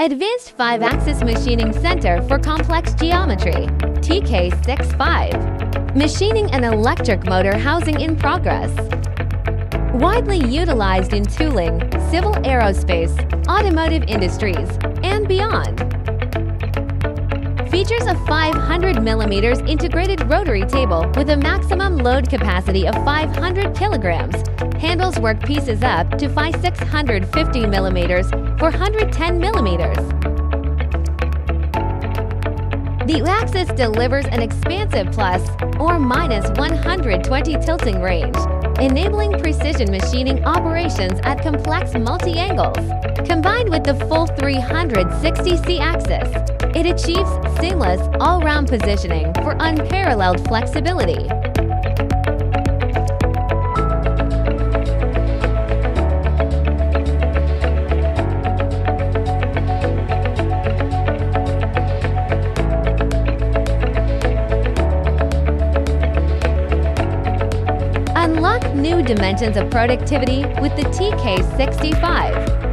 Advanced 5-Axis Machining Center for Complex Geometry, TK65. Machining and electric motor housing in progress. Widely utilized in tooling, civil aerospace, automotive industries, and beyond. Features a 500 mm integrated rotary table with a maximum load capacity of 500 kilograms. Handles workpieces up to 650 mm for 110 mm. The axis delivers an expansive plus or minus 120 tilting range, enabling precision machining operations at complex multi-angles. Combined with the full 360°C axis, it achieves seamless all-round positioning for unparalleled flexibility. Unlock new dimensions of productivity with the TK65.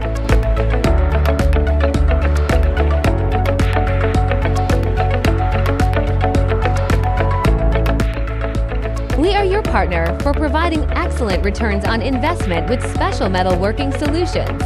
We are your partner for providing excellent returns on investment with special metalworking solutions.